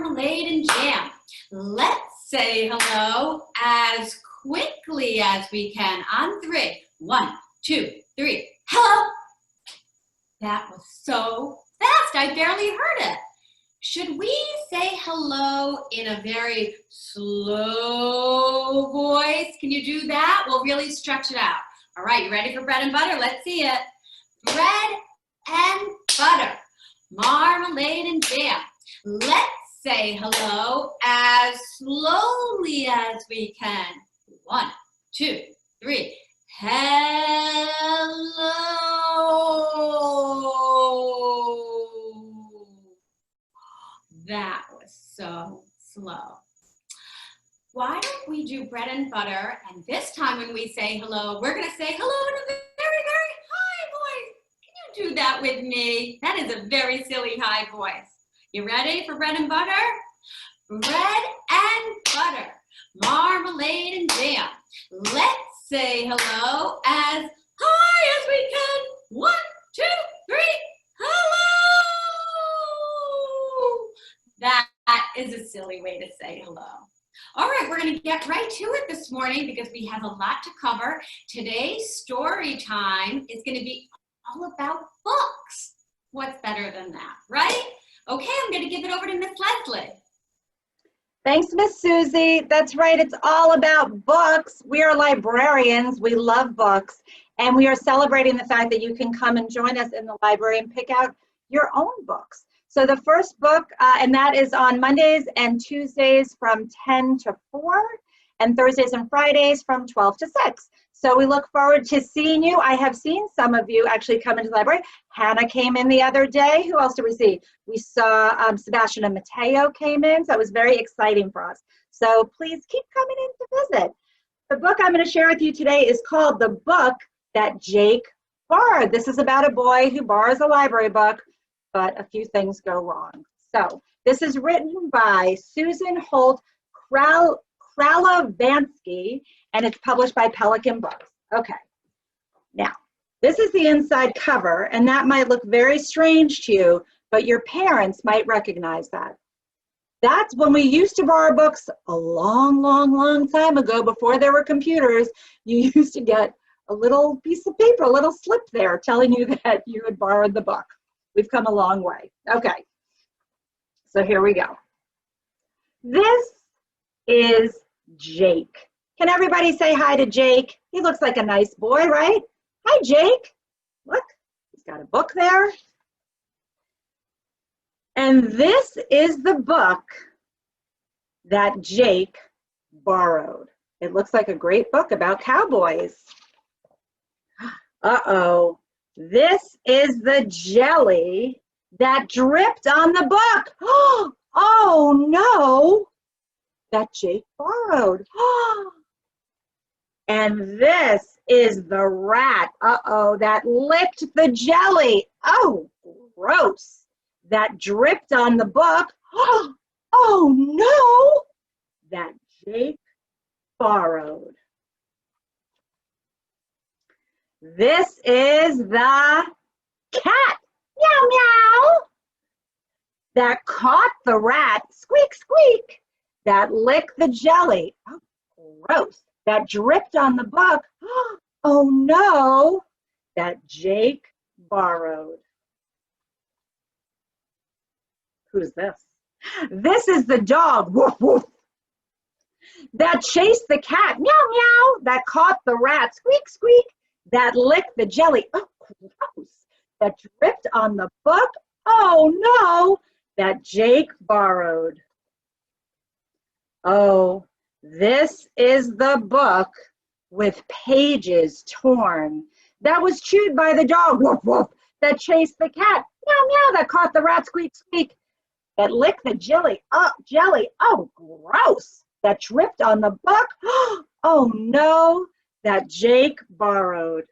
marmalade and jam. Let's say hello as quickly as we can on 3. 1, 2, 3. Hello. That was so fast, I barely heard it. Should we say hello in a very slow voice? Can you do that? We'll really stretch it out. All right, you ready for bread and butter? Let's see it. Bread and butter, marmalade and jam. Let's say hello as slowly as we can. 1, 2, 3. Hello. That was so slow. Why don't we do bread and butter, and this time when we say hello, we're going to say hello in a very, very high voice. Can you do that with me? That is a very silly high voice. You ready for bread and butter? Bread and butter, marmalade and jam. Let's say hello as high as we can. 1, 2, 3. Hello. That is a silly way to say hello. All right, we're going to get right to it this morning because we have a lot to cover. Today's story time is going to be all about books. What's better than that, right? Okay, I'm going to give it over to Miss Leslie. Thanks, Miss Susie. That's right, it's all about books. We are librarians, we love books, and we are celebrating the fact that you can come and join us in the library and pick out your own books. So the first book, and that is on Mondays and Tuesdays from 10 to 4, and Thursdays and Fridays from 12 to 6. So we look forward to seeing you. I have seen some of you actually come into the library. Hannah came in the other day. Who else did we see? We saw Sebastian and Mateo came in, so it was very exciting for us. So please keep coming in to visit. The book I'm going to share with you today is called The Book That Jake Borrowed. This is about a boy who borrows a library book, but a few things go wrong. So this is written by Susan Kravlansky, and it's published by Pelican Books. Okay, now this is the inside cover, and that might look very strange to you, but your parents might recognize that. That's when we used to borrow books a long time ago, before there were computers. You used to get a little piece of paper, a little slip there telling you that you had borrowed the book. We've come a long way. Okay, so here we go. This is Jake. Can everybody say hi to Jake? He looks like a nice boy, right? Hi, Jake. Look, he's got a book there. And this is the book that Jake borrowed. It looks like a great book about cowboys. Uh-oh. This is the jelly that dripped on the book. Oh, no. That Jake borrowed. And this is the rat, that licked the jelly. Oh, gross. That dripped on the book. Oh, no. That Jake borrowed. This is the cat. Meow, meow. That caught the rat. Squeak, squeak. That licked the jelly. Oh, gross. That dripped on the book. Oh, no. That Jake borrowed. Who's this? This is the dog. Woof, woof. That chased the cat. Meow, meow. That caught the rat. Squeak, squeak. That licked the jelly. Oh, gross. That dripped on the book. Oh, no. That Jake borrowed. Oh, this is the book with pages torn. That was chewed by the dog. Woof, woof. That chased the cat. Meow, meow. That caught the rat. Squeak, squeak. That licked the jelly. Oh, jelly. Oh, gross. That dripped on the book. Oh, no. That Jake borrowed.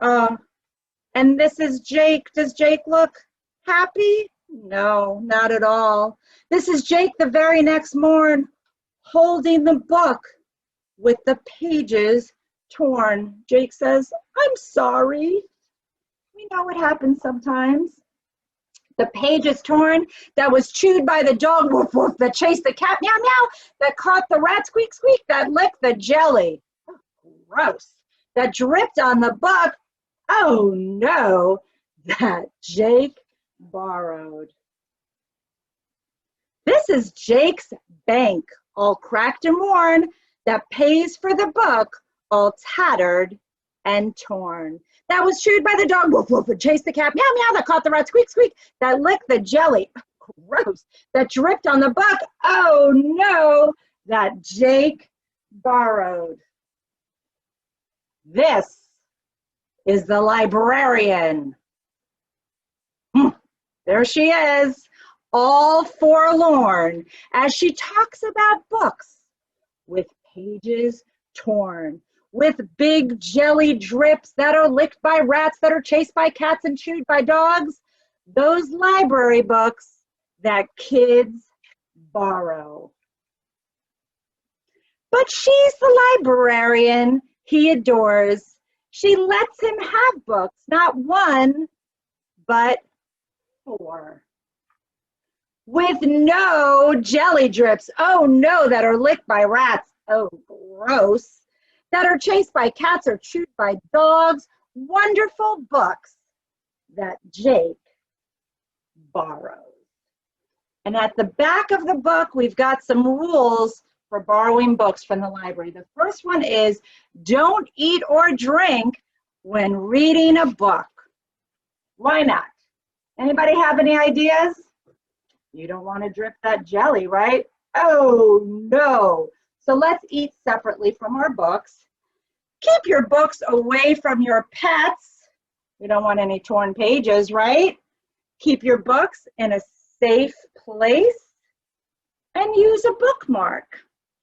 And this is Jake. Does Jake look happy? No, not at all. This is Jake the very next morn, holding the book with the pages torn. Jake says, I'm sorry. We know what happens sometimes. The page is torn, that was chewed by the dog, woof, woof, that chased the cat, meow, meow, that caught the rat, squeak, squeak, that licked the jelly. Gross. That dripped on the book. Oh no, that Jake borrowed. This is Jake's bank, all cracked and worn, that pays for the book, all tattered and torn. That was chewed by the dog, woof, woof, and chased the cat, meow, meow, that caught the rat, squeak, squeak, that licked the jelly, gross, that dripped on the book, oh no, that Jake borrowed. This is the librarian. There she is, all forlorn, as she talks about books with pages torn, with big jelly drips that are licked by rats, that are chased by cats and chewed by dogs, those library books that kids borrow. But she's the librarian he adores. She lets him have books, not one, but 4. With no jelly drips, oh no, that are licked by rats, oh gross, that are chased by cats or chewed by dogs, wonderful books that Jake borrows. And at the back of the book, we've got some rules for borrowing books from the library. The first one is don't eat or drink when reading a book. Why not? Anybody have any ideas? You don't want to drip that jelly, right? Oh no. So let's eat separately from our books. Keep your books away from your pets. We don't want any torn pages, right? Keep your books in a safe place and use a bookmark,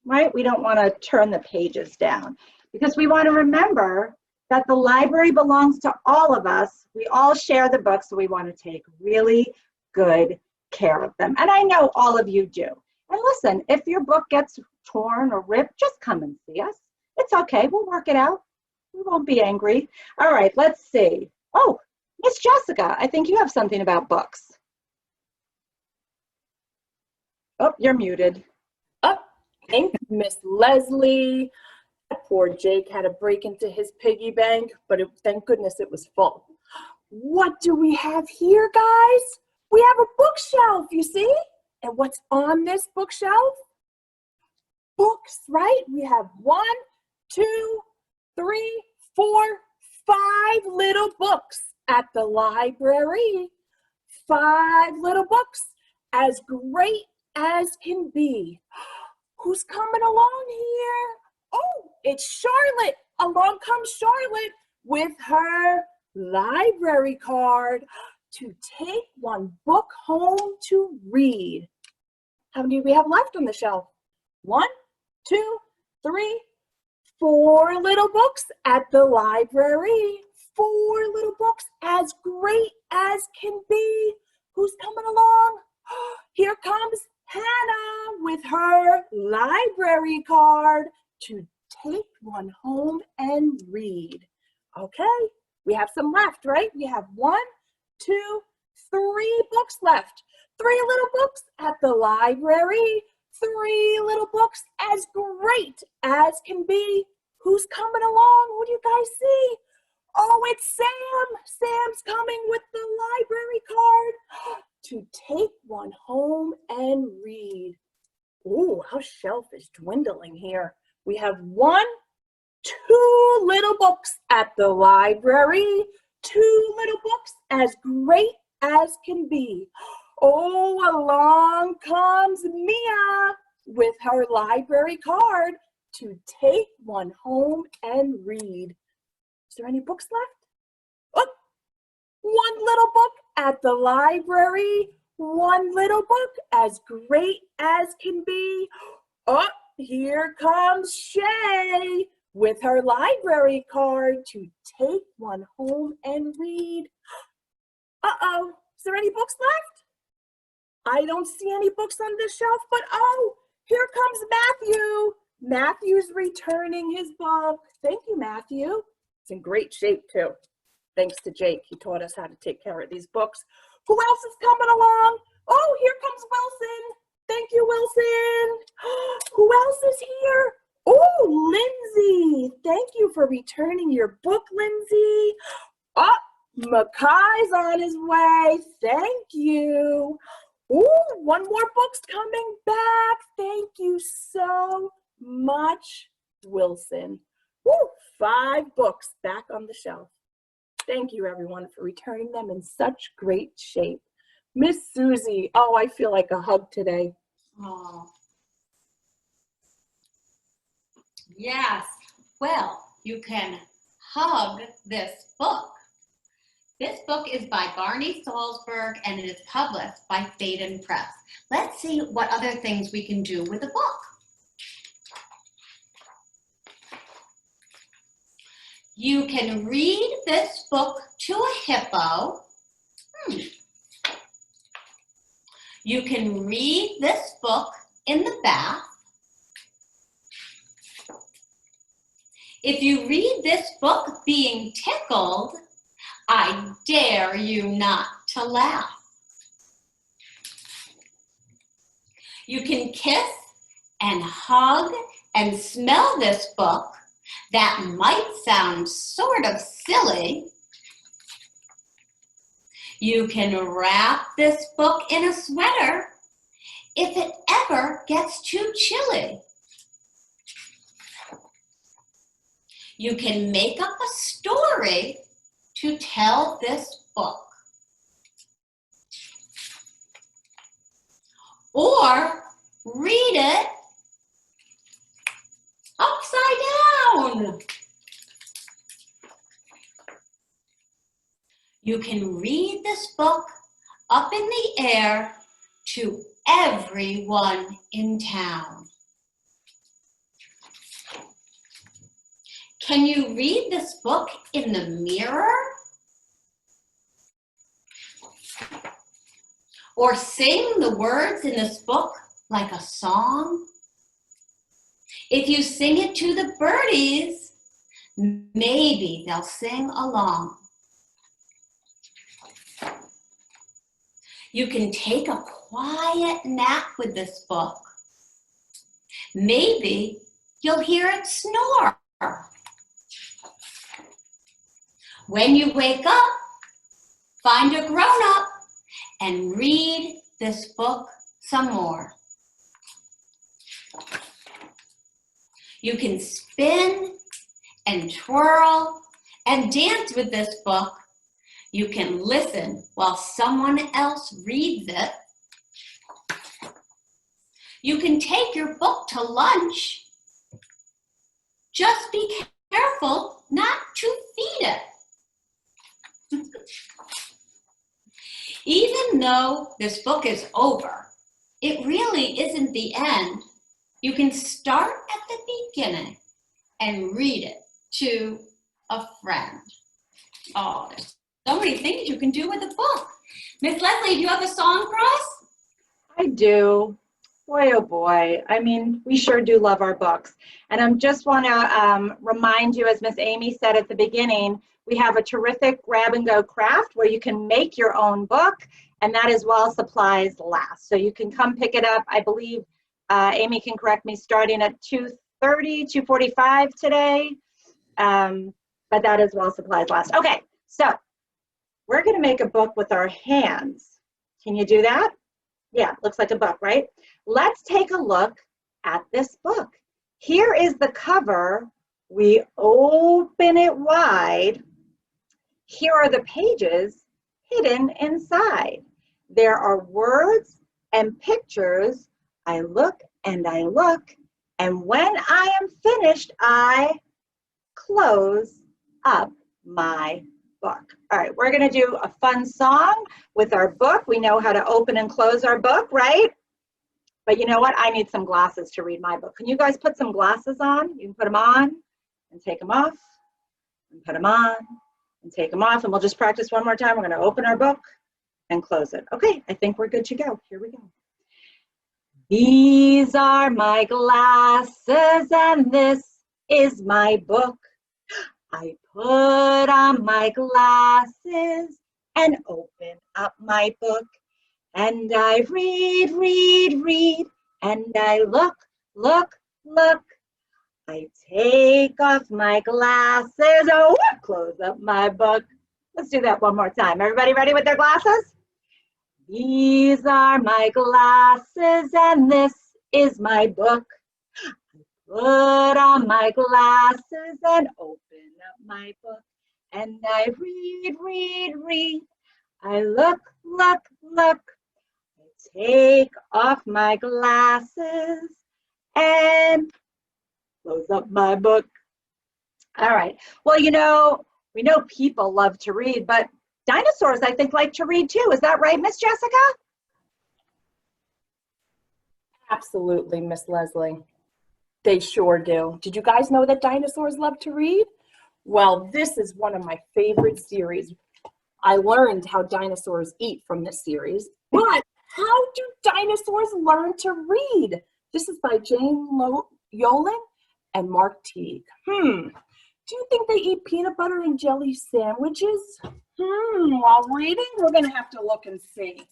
right? We don't want to turn the pages down because we want to remember that the library belongs to all of us. We all share the books, so we want to take really good care of them. And I know all of you do. And listen, if your book gets torn or ripped, just come and see us. It's okay, we'll work it out. We won't be angry. All right, let's see. Oh, Miss Jessica, I think you have something about books. Oh, you're muted. Oh, thanks, Miss Leslie. Poor Jake had to break into his piggy bank, but thank goodness it was full. What do we have here, guys? We have a bookshelf, you see? And what's on this bookshelf? Books, right? We have 1, 2, 3, 4, 5 little books at the library. 5 little books, as great as can be. Who's coming along here? Oh, it's Charlotte. Along comes Charlotte with her library card to take one book home to read. How many do we have left on the shelf? 1, 2, 3, 4 little books at the library. 4 little books, as great as can be. Who's coming along? Here comes Hannah with her library card to take one home and read. Okay, we have some left, right? We have 1, 2, 3 books left. 3 little books at the library. 3 little books, as great as can be. Who's coming along? What do you guys see? Oh, it's Sam. Sam's coming with the library card to take one home and read. Ooh, our shelf is dwindling here. We have 1, 2 little books at the library. 2 little books, as great as can be. Oh, along comes Mia with her library card to take one home and read. Is there any books left? Oh, 1 little book at the library. 1 little book, as great as can be. Oh, here comes Shay with her library card to take one home and read. Uh-oh, is there any books left? I don't see any books on this shelf, but oh, here comes Matthew. Matthew's returning his book. Thank you, Matthew. It's in great shape too. Thanks to Jake, he taught us how to take care of these books. Who else is coming along? Oh, here comes Wilson. Thank you, Wilson. Who else is here? Oh, Lindsay. Thank you for returning your book, Lindsay. Oh, Makai's on his way. Thank you. Oh, one more book's coming back. Thank you so much, Wilson. Woo, 5 books back on the shelf. Thank you, everyone, for returning them in such great shape. Miss Susie, oh, I feel like a hug today. Oh. Yes. Well, you can hug this book. This book is by Barney Saltzberg and it is published by Phaidon Press. Let's see what other things we can do with the book. You can read this book to a hippo. You can read this book in the bath. If you read this book being tickled, I dare you not to laugh. You can kiss and hug and smell this book. That might sound sort of silly. You can wrap this book in a sweater if it ever gets too chilly. You can make up a story to tell this book. Or read it upside down. You can read this book up in the air to everyone in town. Can you read this book in the mirror? Or sing the words in this book like a song? If you sing it to the birdies, maybe they'll sing along. You can take a quiet nap with this book. Maybe you'll hear it snore. When you wake up, find a grown-up and read this book some more. You can spin and twirl and dance with this book. You can listen while someone else reads it. You can take your book to lunch. Just be careful not to feed it. Even though this book is over, it really isn't the end. You can start at the beginning and read it to a friend. Oh, there's so many things you can do with a book. Miss Leslie, do you have a song for us? I do. Boy, oh boy. I mean, we sure do love our books. And I just want to remind you, as Miss Amy said at the beginning, we have a terrific grab-and-go craft where you can make your own book, and that is while supplies last. So you can come pick it up. I believe Amy can correct me, starting at 2:30, 2:45 today, but that is while supplies last. Okay, so we're going to make a book with our hands. Can you do that? Yeah, looks like a book, right? Let's take a look at this book. Here is the cover. We open it wide. Here are the pages hidden inside. There are words and pictures. I look, and when I am finished, I close up my book. All right, we're going to do a fun song with our book. We know how to open and close our book, right? But you know what? I need some glasses to read my book. Can you guys put some glasses on? You can put them on and take them off, and put them on and take them off, and we'll just practice one more time. We're going to open our book and close it. Okay, I think we're good to go. Here we go. These are my glasses and this is my book. I put on my glasses and open up my book. And I read, read, read, and I look, look, look. I take off my glasses, oh, close up my book. Let's do that one more time. Everybody ready with their glasses? These are my glasses, and this is my book. Put on my glasses and open up my book. And I read, read, read. I look, look, look. I take off my glasses and close up my book. All right. Well, we know people love to read, but dinosaurs, I think, like to read too. Is that right, Miss Jessica? Absolutely, Miss Leslie. They sure do. Did you guys know that dinosaurs love to read? Well, this is one of my favorite series. I learned how dinosaurs eat from this series, but how do dinosaurs learn to read? This is by Jane Yolen and Mark Teague. Do you think they eat peanut butter and jelly sandwiches? While reading, we're gonna have to look and see.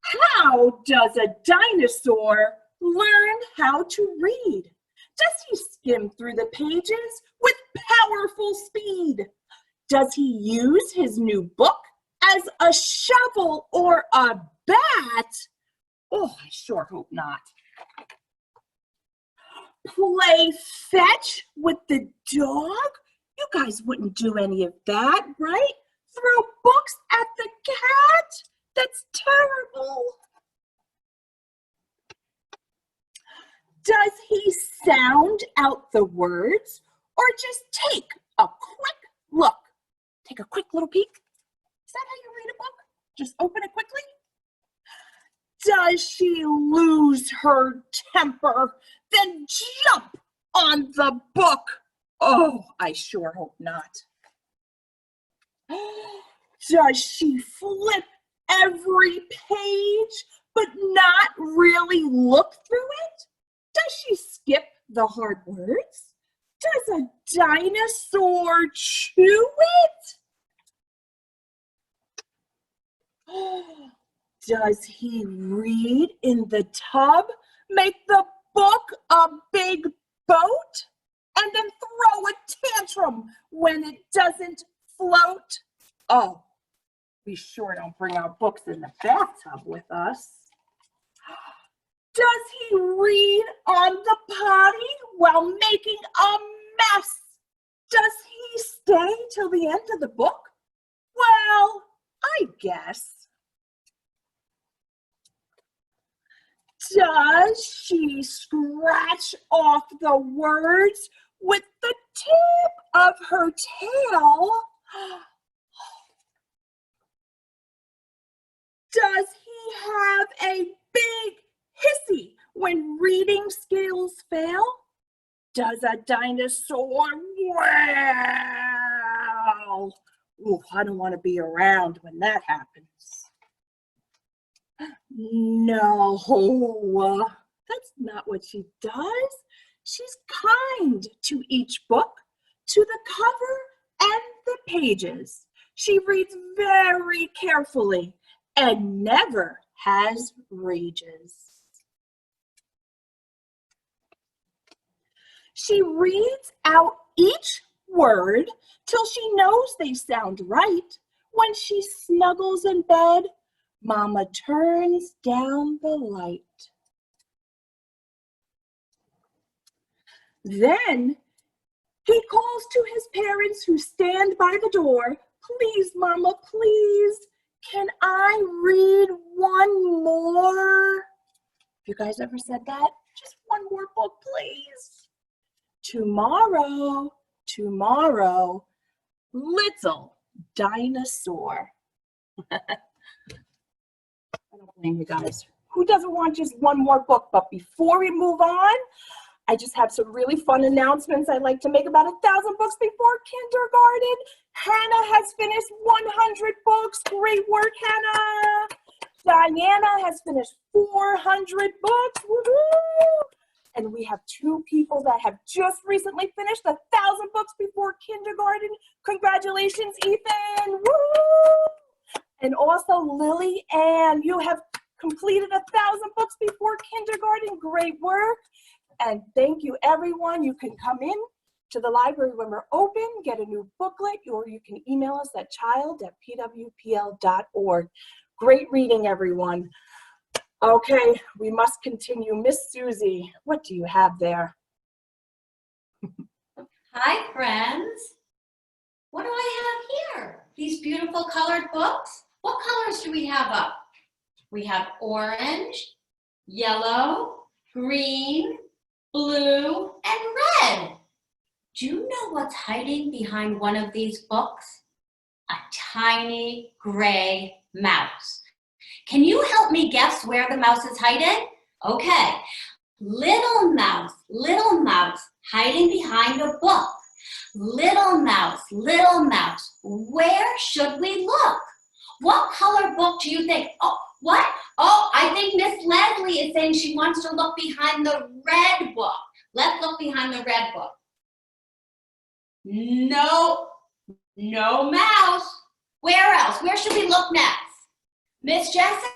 How does a dinosaur learn how to read? Does he skim through the pages with powerful speed? Does he use his new book as a shovel or a bat? Oh, I sure hope not. Play fetch with the dog? You guys wouldn't do any of that, right? Throw books at the cat? That's terrible. Does he sound out the words or just take a quick look? Take a quick little peek? Is that how you read a book? Just open it quickly? Does she lose her temper, then jump on the book? Oh, I sure hope not. Does she flip every page but not really look through it? Does she skip the hard words? Does a dinosaur chew it? Does he read in the tub, make the book a big boat, and then throw a tantrum when it doesn't float? Oh, we sure don't bring our books in the bathtub with us. Does he read on the potty while making a mess? Does he stay till the end of the book? Well, I guess. Does she scratch off the words with the tip of her tail? Does he have a big hissy when reading skills fail? Does a dinosaur wow? Ooh, I don't want to be around when that happens. No, that's not what she does. She's kind to each book, to the cover and the pages. She reads very carefully and never has rages. She reads out each word till she knows they sound right. When she snuggles in bed, Mama turns down the light. Then he calls to his parents who stand by the door. Please, Mama, please, can I read one more? Have you guys ever said that? Just one more book, please. Tomorrow, little dinosaur. I don't blame you guys. Who doesn't want just one more book? But before we move on, I just have some really fun announcements I'd like to make about 1,000 books before kindergarten. Hannah has finished 100 books. Great work, Hannah. Diana has finished 400 books. Woo-hoo! And we have 2 people that have just recently finished 1,000 books before kindergarten. Congratulations, Ethan. Woo! And also Lily Ann, you have completed 1,000 books before kindergarten. Great work. And thank you, everyone. You can come in to the library when we're open, get a new booklet, or you can email us at child@pwpl.org. Great reading, everyone. Okay, we must continue. Miss Susie, what do you have there? Hi, friends. What do I have here? These beautiful colored books. What colors do we have up? We have orange, yellow, green, blue, and red. Do you know what's hiding behind one of these books? A tiny gray mouse. Can you help me guess where the mouse is hiding? Okay. Little mouse, hiding behind a book. Little mouse, where should we look? What color book do you think? Oh, what? Oh, I think Miss Leslie is saying she wants to look behind the red book. Let's look behind the red book. No mouse. Where else? Where should we look next? Miss Jessica,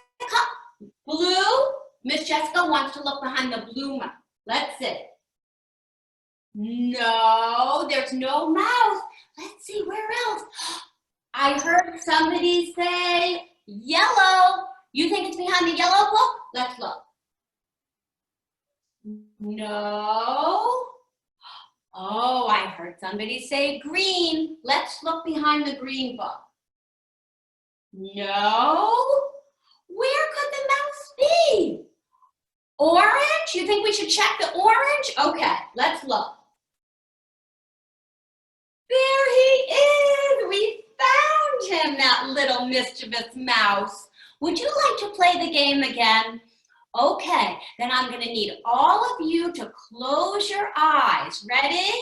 blue? Miss Jessica wants to look behind the blue mouse. Let's see. No, there's no mouse. Let's see, where else? I heard somebody say yellow. You think it's behind the yellow book? Let's look. No. Oh, I heard somebody say green. Let's look behind the green book. No. Where could the mouse be? Orange? You think we should check the orange? Okay, let's look. There he is. We found him, that little mischievous mouse. Would you like to play the game again? Okay, then I'm going to need all of you to close your eyes. Ready?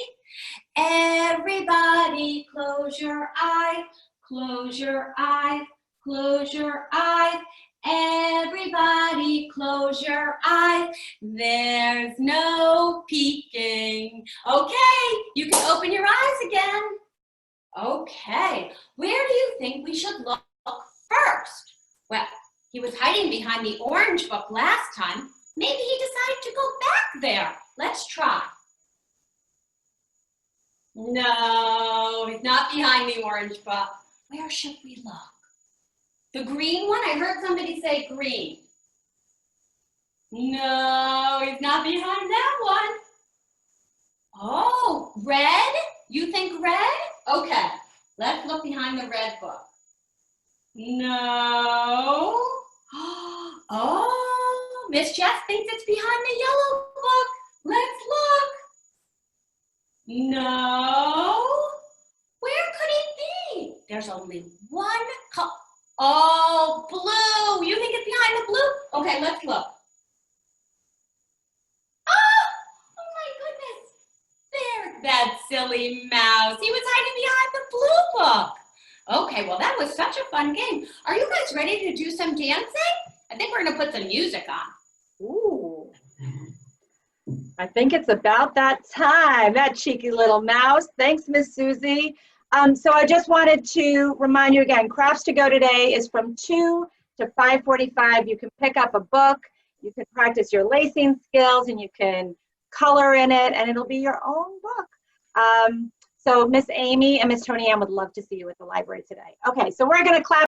Everybody close your eyes, close your eyes, close your eyes. Everybody close your eyes. There's no peeking. Okay, you can open your eyes again. Okay, where do you think we should look first? Well, he was hiding behind the orange book last time. Maybe he decided to go back there. Let's try. No, he's not behind the orange book. Where should we look? The green one? I heard somebody say green. No, he's not behind that one. Oh, red? You think red? Okay, let's look behind the red book. No. Oh, Miss Jess thinks it's behind the yellow book. Let's look. No. Where could it be? There's only one color. Oh, blue. You think it's behind the blue? Okay, let's look. Oh my goodness. There's that silly mouse. He was hiding behind the blue book. Okay, well, that was such a fun game. Are you guys ready to do some dancing? I think we're going to put some music on. Ooh. I think it's about that time, that cheeky little mouse. Thanks, Miss Susie. So I just wanted to remind you again, Crafts to Go today is from 2 to 5:45. You can pick up a book, you can practice your lacing skills, and you can color in it, and it'll be your own book. So Miss Amy and Miss Tony Ann would love to see you at the library today. Okay, so we're going to clap.